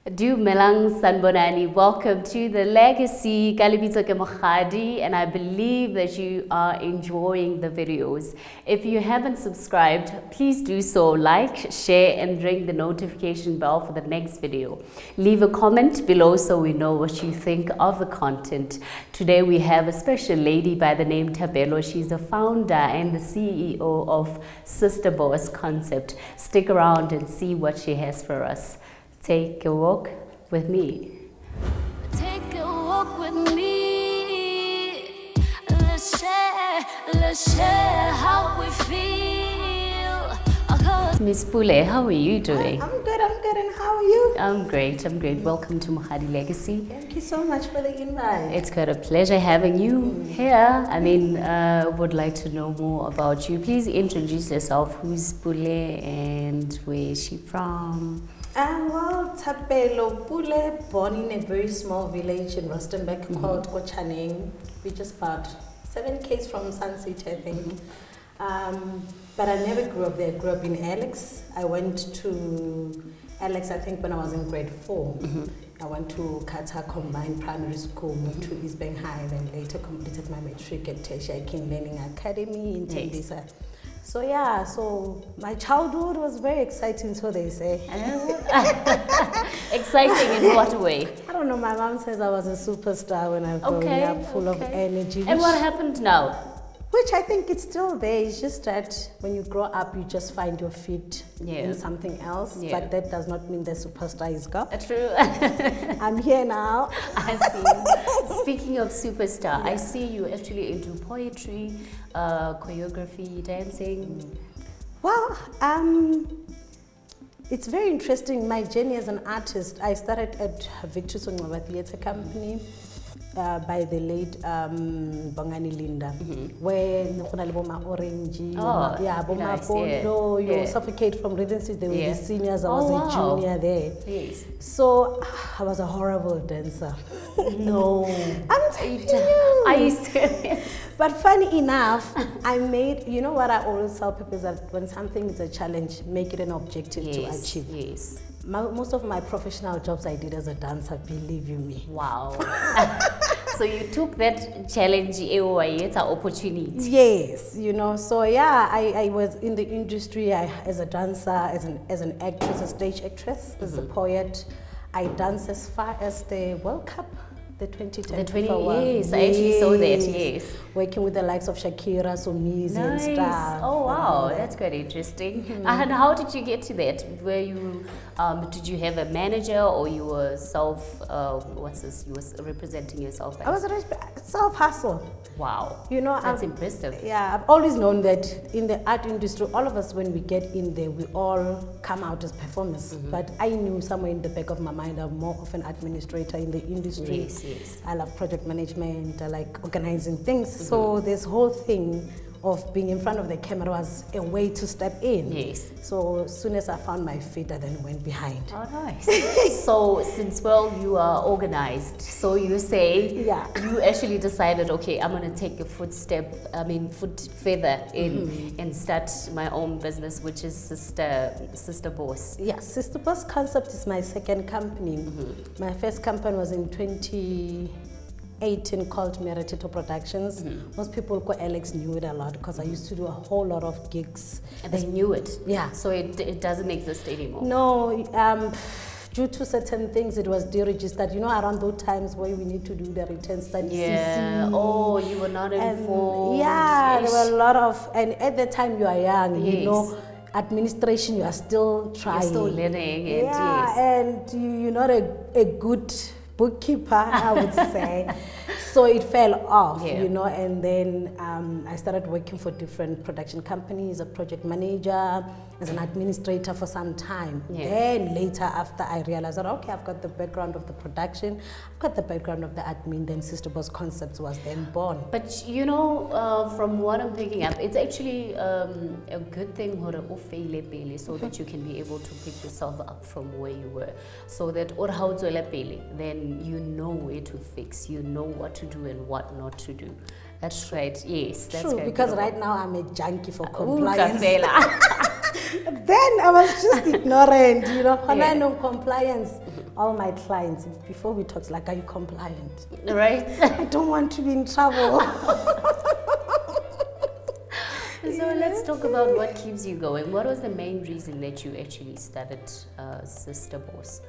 Dumelang Sanbonani, welcome to the Legacy Kalibitso ke Mokgadi, and I believe that you are enjoying the videos. If you haven't subscribed, please do so, like, share, and ring the notification bell for the next video. Leave a comment below so we know what you think of the content. Today we have a special lady by the name Tabelo. She's the founder and the CEO of Sista Boss concept. Stick around and see what she has for us. Take a walk with me. Take a walk with me. Let's share how we feel. Miss Pule, how are you doing? I'm good, and how are you? I'm great. Welcome to Mokgadi Legacy. Thank you so much for the invite. It's quite a pleasure having you here. Would like to know more about you. Please introduce yourself. Who's Pule and where is she from? Well, Tapelo Pule, born in a very small village in Rustenburg called Kochaneng, which is about 7 km from Sun City, I think. But I never grew up there. I grew up in Alex. I went to Alex, I think, when I was in grade 4. I went to Qatar Combined Primary School, moved to East Bank High, then later completed my matric at Tertiary King Learning Academy in Tembisa. So my childhood was very exciting, so they say. Exciting in what way? I don't know, my mom says I was a superstar when I was growing up, full of energy. And what happened now? Which I think it's still there. It's just that when you grow up, you just find your feet in something else. But that does not mean the superstar is gone. True. I'm here now. I see. Speaking of superstar, I see you actually into poetry, choreography, dancing. Well, it's very interesting. My journey as an artist, I started at Victor Songaba Theatre Company. By the late Bongani Linda, where Boma Orange, Boma Pondo, you suffocate from rhythm. They were the seniors, I was a junior there. Yes. So I was a horrible dancer. No. I'm telling you. Are you serious? But funny enough, I made, you know what I always tell people is that when something is a challenge, make it an objective to achieve. Yes. Most of my professional jobs I did as a dancer, believe you me. Wow. So you took that challenge, it's an opportunity. Yes, so I was in the industry as a dancer, as an actress, a stage actress, as a poet. I danced as far as the World Cup, the 2010 FIFA World. Yes, I actually saw that, yes. Working with the likes of Shakira, Somizi and stuff. Oh wow, that's quite interesting. And how did you get to that? Were you, did you have a manager or you were you were representing yourself? I was self-hustle. Wow, that's impressive. Yeah, I've always known that in the art industry, all of us, when we get in there, we all come out as performers. But I knew somewhere in the back of my mind, I'm more of an administrator in the industry. Yes. I love project management, I like organizing things. So this whole thing of being in front of the camera was a way to step in. Yes. So as soon as I found my feet, I then went behind. Oh, nice. So since, you are organized, so you say you actually decided, okay, I'm going to take a foot further in and start my own business, which is Sista Boss. Yeah, Sista Boss Concept is my second company. My first company was in 2018 called Meritito Productions. Most people call Alex knew it a lot because I used to do a whole lot of gigs. And they knew it? Yeah. So it doesn't exist anymore? No, due to certain things it was deregistered. Around those times where we need to do the return study. Yeah. Oh, you were not informed. Yeah, there were a lot of, and at the time you are young, administration, you are still trying. You're still learning. And you're not a good bookkeeper, I would say. So it fell off, and then I started working for different production companies, a project manager, as an administrator for some time. Then later, after I realized that, okay, I've got the background of the production, I've got the background of the admin, then Sista Boss Concepts was then born. But from what I'm picking up, it's actually a good thing so that you can be able to pick yourself up from where you were. So that then you know where to fix, you know what to do and what not to do. That's right, yes. That's true, because right now I'm a junkie for compliance. Then I was just ignorant, you know. When Yeah. I know compliance, all my clients, before we talked, like, are you compliant? Right? I don't want to be in trouble. So let's talk about what keeps you going. What was the main reason that you actually started Sista Boss?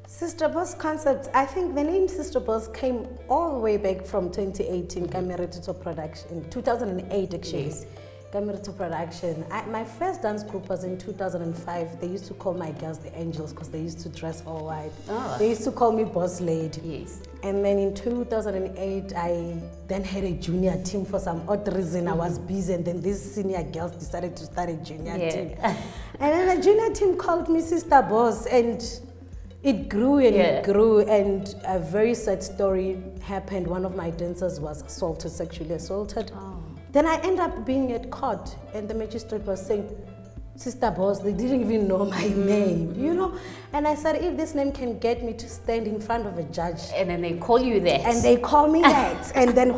Sista Boss concept, I think the name Sista Boss came all the way back from 2018, Kamerito Production, 2008 actually. Yes. Kamerito Production. My first dance group was in 2005. They used to call my girls the Angels because they used to dress all white. Oh. They used to call me Boss Lady. Yes. And then in 2008, I then had a junior team for some odd reason. I was busy, and then these senior girls decided to start a junior team. And then the junior team called me Sista Boss, and it grew and it grew, and a very sad story happened. One of my dancers was assaulted, sexually assaulted. Oh. Then I ended up being at court, and the magistrate was saying, Sista Boss, they didn't even know my name, you know? And I said, if this name can get me to stand in front of a judge. And then they call you that. And they call me that. And then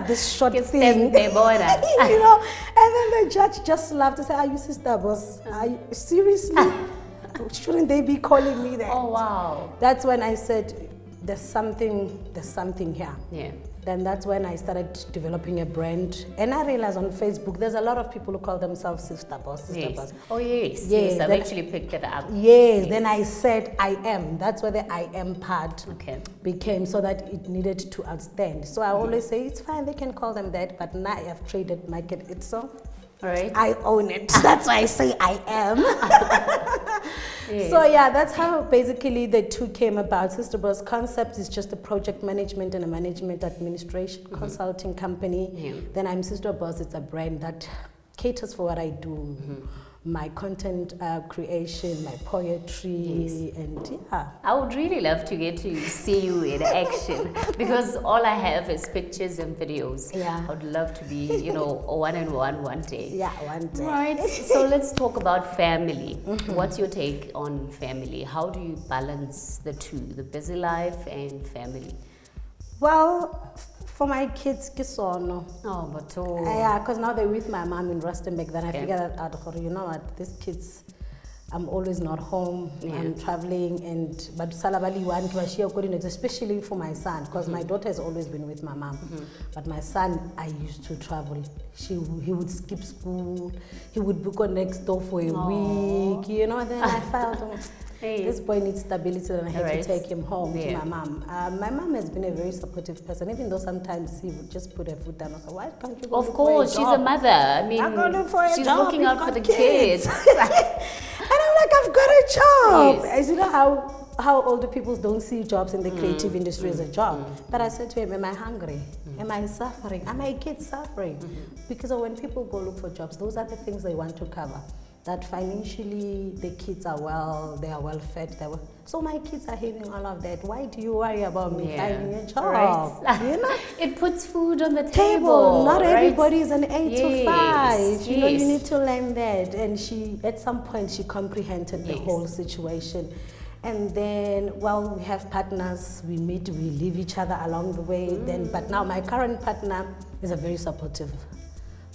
this short Kiss thing. them, they border. You know? And then the judge just laughed and said, are you Sista Boss? Are you, seriously? Shouldn't they be calling me that? Oh, wow. That's when I said, there's something here. Yeah. Then that's when I started developing a brand. And I realized on Facebook, there's a lot of people who call themselves Sista Boss, Sista Boss. Oh, yes. Yes, Yes, I've then- actually picked it up. Yes, then I said I am. That's where the I am part Okay. became, so that it needed to outstand. So I always say, it's fine, they can call them that, but now I have traded market itself. All right. I own it. That's why I say I am. Yes. So yeah, that's how basically the two came about. Sista Boss concept is just a project management and a management administration consulting company. Yeah. Then I'm Sista Boss. It's a brand that caters for what I do. My content creation, my poetry, and yeah. I would really love to get to see you in action because all I have is pictures and videos. Yeah. I would love to be, you know, a one-on-one one day. Yeah, one day. Right. So let's talk about family. What's your take on family? How do you balance the two, the busy life and family? Well, for my kids, kisono. Oh, but Yeah, because now they're with my mom in Rustenburg. Then I Okay. figured out, you know what, these kids, I'm always not home. Yeah. I'm traveling, but salabali one coordinates, especially for my son, because my daughter has always been with my mom. But my son, I used to travel. He would skip school. He would book on next door for a week. You know, then I felt. Hey. This boy needs stability, and I had Right. to take him home to Yeah. my mom. My mom has been a very supportive person, even though sometimes he would just put her foot down and say, why can't you go of look for course, she's a job?" mother. I mean, I'm going for a she's job, looking we've out for got the kids. kids. And I'm like, I've got a job. Yes. As you know how older people don't see jobs in the creative industry as a job. But I said to him, am I hungry? Am I suffering? Are my kids suffering? Because when people go look for jobs, those are the things they want to cover. That financially the kids are well, they are well fed. So my kids are having all of that. Why do you worry about me finding a job? Right. You know? It puts food on the Table. Not right? everybody is an 8 to 5. You know, you yes. need to learn that. And she, at some point, she comprehended the Yes. whole situation. And then, well, we have partners. We meet, we leave each other along the way. But now my current partner is a very supportive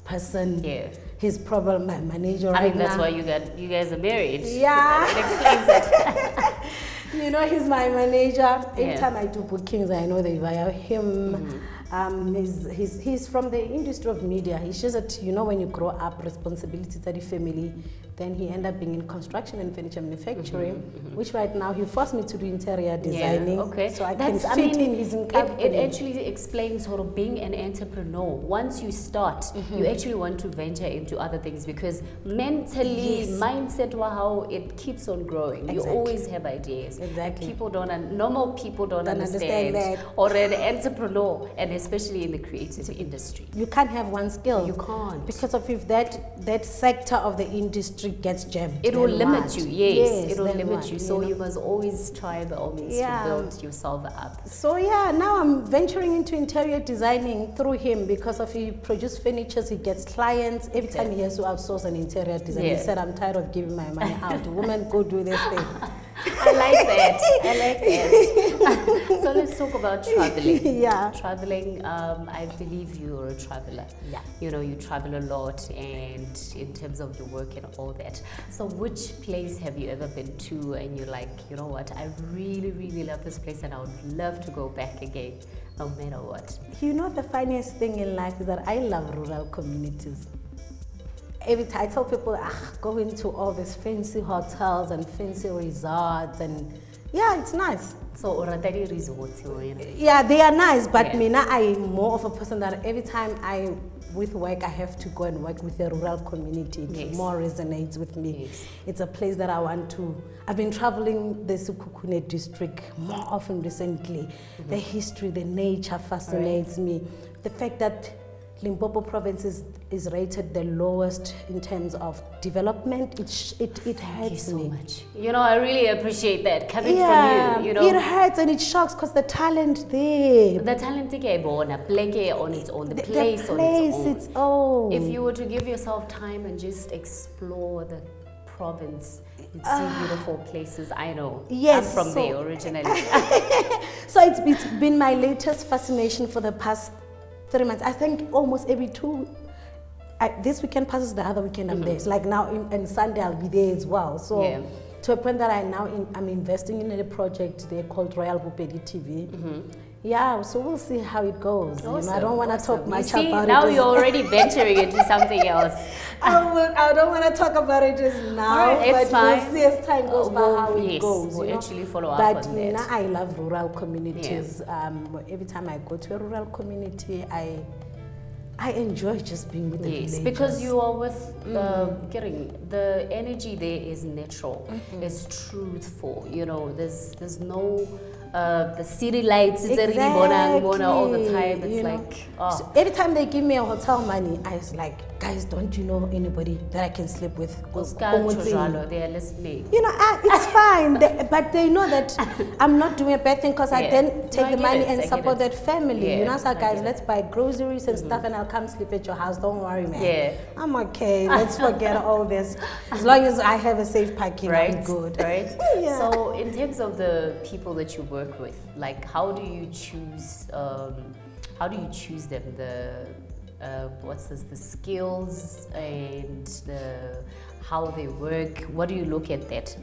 person. Yeah. He's probably my manager I right mean, that's now. why you guys are married. Yeah. It explains it. You know, he's my manager. Yeah. Anytime I do bookings, I know they via him. He's from the industry of media. He's just that, you know, when you grow up, responsibilities at the family, then he ended up being in construction and furniture manufacturing, which right now he forced me to do interior designing. Okay. So I can fit in his income. It actually explains sort of being an entrepreneur. Once you start, you actually want to venture into other things because mentally, Yes. mindset, how it keeps on growing. You Exactly. always have ideas. Exactly. People normal people don't understand that. or an entrepreneur, and especially in the creative industry. You can't have one skill. You can't. Because of if that sector of the industry gets jammed. It will then limit what? you, yes. It will then limit what, you. So know? you must always try by all means Yeah. to build yourself up. So yeah, now I'm venturing into interior designing through him because of he produces furnitures, he gets clients. Every time he has to outsource an interior design, he Yeah. said, I'm tired of giving my money out. Women go do their thing. I like that. I like that. So let's talk about traveling. Yeah. Traveling, I believe you're a traveler. Yeah. You know, you travel a lot, and in terms of your work and all that. So which place have you ever been to and you're like, you know what, I really, really love this place and I would love to go back again, no matter what? You know, the funniest thing in life is that I love rural communities. Every time I tell people, go into all these fancy hotels and fancy resorts, and yeah, it's nice. So already resorts, you know. Yeah, they are nice, but Yeah. me, I'm more of a person that every time with work, I have to go and work with the rural community. It Yes. more resonates with me. Yes. It's a place that I want to. I've been traveling the Sekhukhune district more often recently. The history, the nature fascinates me. The fact that Limpopo province is rated the lowest in terms of development, it Thank you hurts so me. much. You know, I really appreciate that coming Yeah, from you, you know. it hurts and it shocks because the talent there. The talent a play on its own, the The place on place, its own. it's If you were to give yourself time and just explore the province, you'd see beautiful places. I know. Yes, I'm from so- there originally. So it's been my latest fascination for the past 3 months. I think almost every this weekend passes, the other weekend I'm there. It's like now and Sunday I'll be there as well. So Yeah. to a point that I'm investing in a project there called Royal Bupedi TV. Yeah, so we'll see how it goes. You know, I don't want to talk much you see, about now it. you're already venturing into something else. I don't want to talk about it just now, Alright, it's but fine. we'll see as time goes by how it yes, goes. we'll you know? actually follow up But on that. now I love rural communities. Every time I go to a rural community, I enjoy just being with the Yes, villagers. because you are with getting the energy there is natural, it's truthful. You know, there's no the city lights. It's really bona all the time. It's you know. like So every time they give me a hotel money, I was like, guys, don't you know anybody that I can sleep with? they are listening. You know, it's fine, but they know that I'm not doing a bad thing because I Yeah. then No, take I the get money it, and I get support it. that family. Yeah, You know, so I guys, get let's buy groceries and stuff and I'll come sleep at your house. Don't worry, man. Yeah. I'm okay. Let's forget all this. As long as I have a safe parking, Right, I'm good. right. Yeah. So, in terms of the people that you work with, like, how do you choose? How do you choose them? The skills and how they work. What do you look at that?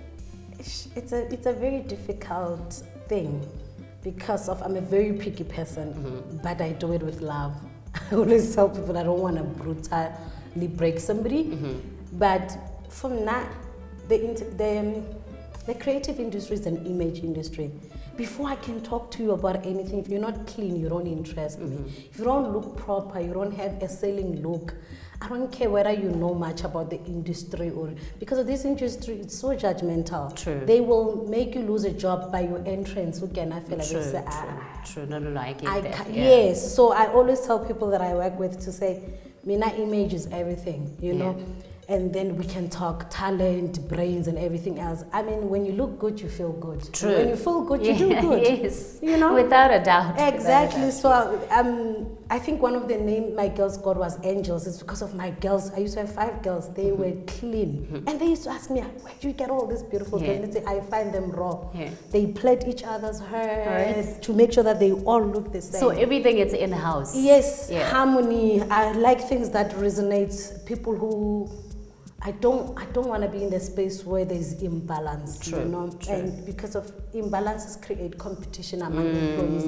It's a very difficult thing because I'm a very picky person, but I do it with love. I always tell people I don't want to brutally break somebody, but from that, the creative industry is an image industry. Before I can talk to you about anything, if you're not clean, you don't interest me. If you don't look proper, you don't have a selling look, I don't care whether you know much about the industry or because of this industry, it's so judgmental. True. They will make you lose a job by your entrance. Who can I feel like True, say, true. No, I get that. Yeah. Yes. So I always tell people that I work with to say, Mina, image is everything, you know. And then we can talk talent, brains, and everything else. I mean, when you look good, you feel good. True. And when you feel good, you do good. Yes. You know? Without a doubt. Exactly. Without a doubt. So I think one of the names my girls got was Angels. It's because of my girls. I used to have 5 girls. They were clean. And they used to ask me, where do you get all these beautiful girls? And they say, I find them raw. Yeah. They plait each other's hair Right. to make sure that they all look the same. So everything is in house. Yes, Yeah. harmony. I like things that resonates. People who I don't want to be in the space where there's imbalance. True, You know, true. and because of imbalances create competition among employees.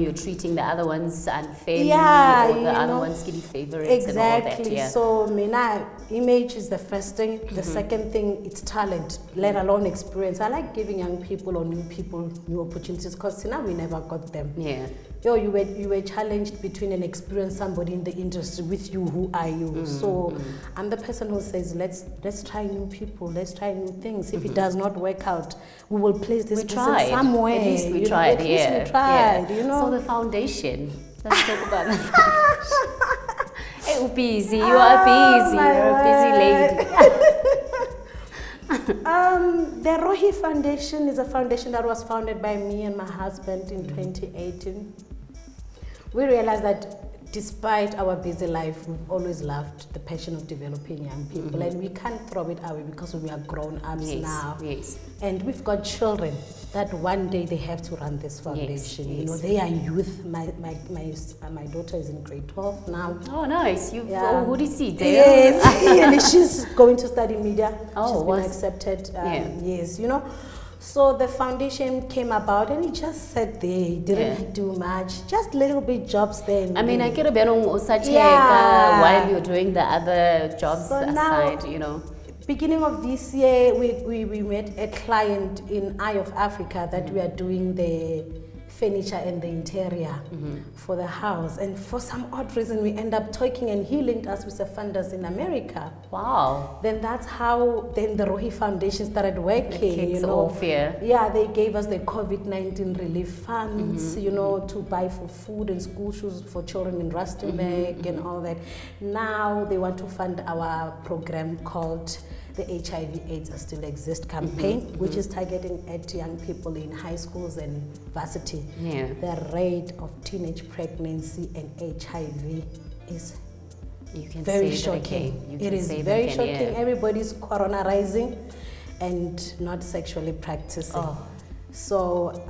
You're treating the other ones unfairly, Yeah, or the you other know. ones getting favorites and all that. Exactly. Yeah. So, Mina, image is the first thing. The second thing, it's talent, let alone experience. I like giving young people or new people new opportunities because now we never got them. Yeah. Yo, you were challenged between an experienced somebody in the industry with you. Who are you? So I'm the person who says let's try new people, let's try new things. If it does not work out, we will place this We person tried. somewhere. At least we you know, tried. At least Yeah. we tried. Yeah. You know. So the foundation. Let's talk about the foundation. Hey, busy. You are busy. my You're a busy lady. The Rohi Foundation is a foundation that was founded by me and my husband in 2018. We realized that despite our busy life, we've always loved the passion of developing young people, and we can't throw it away because we are grown-ups now. Yes. And we've got children that one day they have to run this foundation. Yes. You know, they are youth. My daughter is in grade 12 now. Oh, nice. You've Yeah. who did you see? Yes, and she's going to study media. Oh, she's been was- accepted. Yeah. Yes, you know. So the foundation came about, and it just sat there. It didn't do much, just little bit jobs there. I mean, I get a bit on such Yeah. while you're doing the other jobs So now- aside, you know. Beginning of this year, we met a client in Eye of Africa that we are doing the furniture and the interior for the house. And for some odd reason, we end up talking, and he linked us with the funders in America. Wow. Then that's how then the Rohi Foundation started working. Kicks You know, off, yeah. Yeah, they gave us the COVID-19 relief funds, you know, to buy for food and school shoes for children in Rustenburg and all that. Now they want to fund our program called the HIV Aids Still Exist campaign, which is targeting at young people in high schools and varsity. Yeah. The rate of teenage pregnancy and HIV is You can very say shocking. That again. You It can is say very that again, shocking. yeah. Everybody's coronarizing and not sexually practicing. Oh. So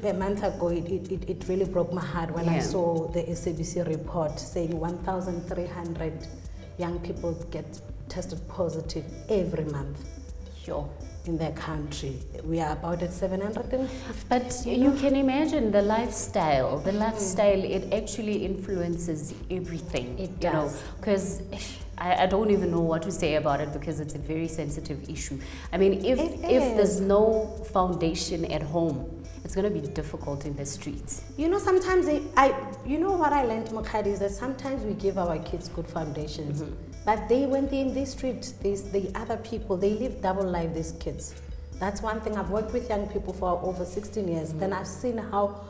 a month ago, it really broke my heart when I Yeah. saw the SABC report saying 1,300 young people get tested positive every month Sure. in their country. We are about at 750. But you can imagine the lifestyle. The lifestyle, it actually influences everything. It You know, does. because I don't even know what to say about it because it's a very sensitive issue. I mean, if It there's is. no foundation at home, it's going to be difficult in the streets. You know, sometimes you know what I learned, Mokgadi, is that sometimes we give our kids good foundations, but when they're in the street, the other people, they live double life, these kids. That's one thing. I've worked with young people for over 16 years, then I've seen how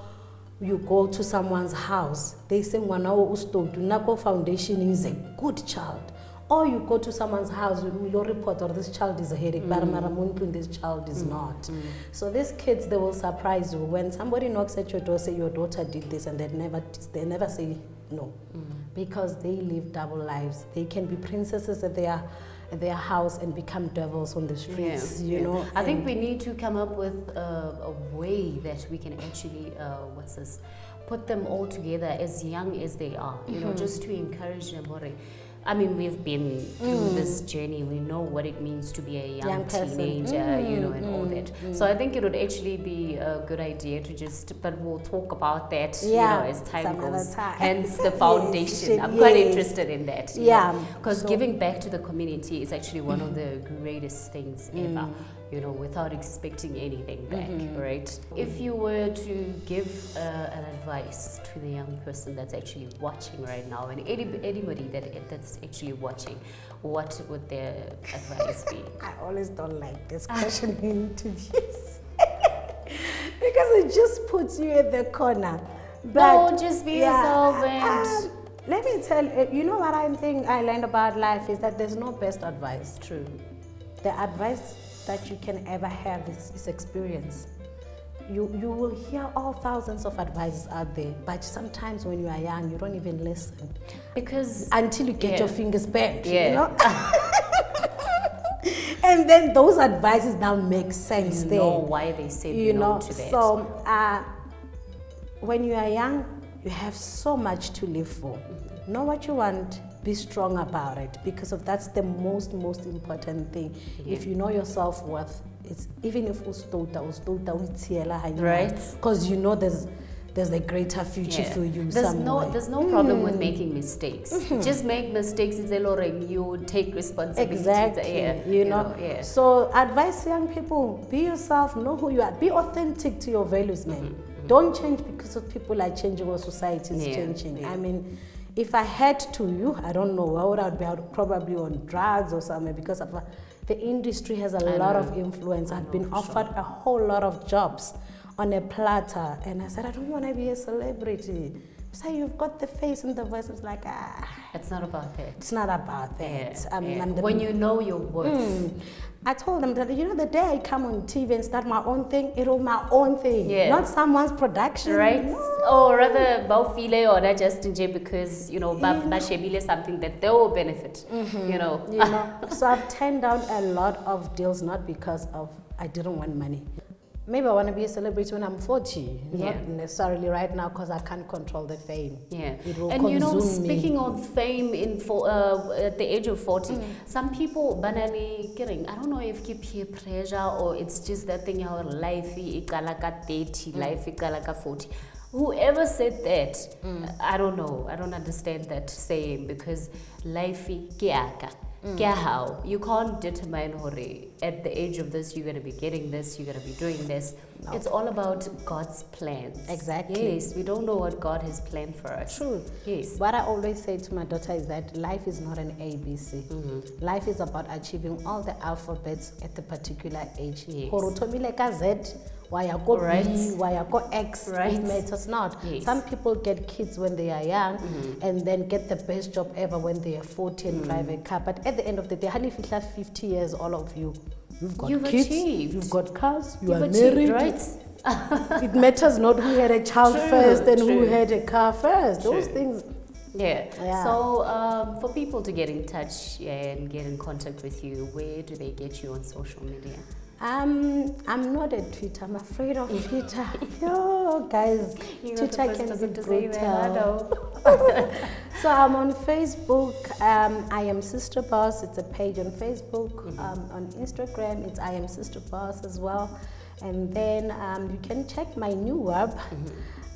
you go to someone's house, they say, "Wanao usto, Dunako Foundation is a good child." Or you go to someone's house, we will report, or this child is a headache, but this child is not. So these kids, they will surprise you. When somebody knocks at your door, say your daughter did this, and they never say no. Because they live double lives. They can be princesses at their house and become devils on the streets, you know. I think we need to come up with a way that we can actually, put them all together as young as they are, you know, just to encourage them. I mean, we've been through this journey. We know what it means to be a young person. teenager, you know, and all that. So I think it would actually be a good idea to but we'll talk about that, you know, as time some other goes. time. Hence the Yes, foundation. I'm quite yes. interested in that. Yeah, Because so- giving back to the community is actually one of the greatest things ever, you know, without expecting anything back, right? If you were to give an advice to the young person that's actually watching right now, and anybody that's actually watching, what would their advice be? I always don't like this question in interviews. Because it just puts you in the corner. No, just be yourself and- let me tell you, you know what I think I learned about life is that there's no best advice. True. The advice that you can ever have is experience. You will hear all thousands of advices out there, but sometimes when you are young, you don't even listen Because until you get your fingers bent. Yeah. You know? And then those advices now make sense you there. know why they said You no know, to that. so when you are young, you have so much to live for. Know what you want, be strong about it, because that's the most important thing. If you know your self-worth, it's even if Right. because you know there's a greater future for you somewhere. There's no problem with making mistakes. Just make mistakes. It's you take responsibility. Exactly. Yeah, You know. yeah. So advise young people, be yourself, know who you are, be authentic to your values, man. Don't change because of people are changing or society is changing. Yeah. I mean, if I had to, I don't know, where would I be? Probably on drugs or somewhere, because of the industry has a lot of influence. I've been offered a whole lot of jobs on a platter, and I said, I don't want to be a celebrity. So you've got the face and the voice. It's like, It's not about that. it's not about that. Yeah. When you know your worth. I told them that, the day I come on TV and start my own thing, it'll be my own thing, not someone's production. Right? No. Or rather, Baufile or not just because, Bashebile is something that they will benefit, So I've turned down a lot of deals, not because of I didn't want money. Maybe I want to be a celebrity when I'm 40, not necessarily right now because I can't control the fame. Yeah, it will and consume speaking me. of fame at the age of 40, some people banally kidding. I don't know if you peer pressure or it's just that thing our life ikalaka 30, life ikalaka 40. Whoever said that, I don't know. I don't understand that saying because life ikiaka. How you can't determine at the age of this you're going to be getting this, you're going to be doing this. No. It's all about God's plans. Exactly. Yes, we don't know what God has planned for us. True. Yes. What I always say to my daughter is that life is not an ABC. Life is about achieving all the alphabets at the particular age. Yes. Why I go B, why I go X, it matters not. Yes. Some people get kids when they are young and then get the best job ever when they are 40 and drive a car. But at the end of the day, hardly if you have 50 years, all of you, you've got kids, achieved. you've got cars, you've are achieved, married. Right? It matters not who had a child first and who had a car first. Those things. Yeah. So for people to get in touch and get in contact with you, where do they get you on social media? I'm not a Twitter. I'm afraid of Twitter. Yo, guys, Twitter can be brutal. So I'm on Facebook. I am Sista Boss. It's a page on Facebook. On Instagram, it's I am Sista Boss as well. And then you can check my new web.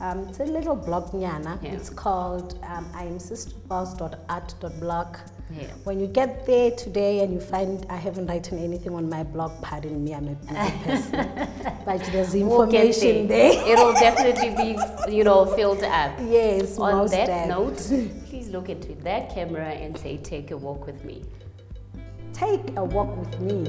It's a little blog nyana. It's called I am sistaboss.art.blog. Yeah. When you get there today and you find I haven't written anything on my blog, pardon me, I'm a busy person. But there's information there. It'll definitely be, filled up. Yes, on that note, please look into that camera and say, take a walk with me. Take a walk with me.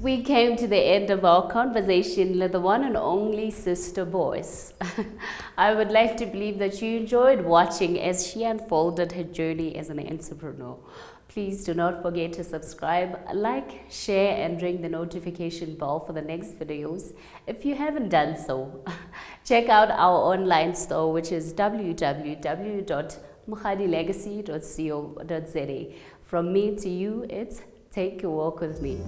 We came to the end of our conversation with the one and only Sista Boss. I would like to believe that you enjoyed watching as she unfolded her journey as an entrepreneur. Please do not forget to subscribe, like, share, and ring the notification bell for the next videos. If you haven't done so, check out our online store, which is www.mokhadilegacy.co.za. From me to you, it's Take a Walk with Me.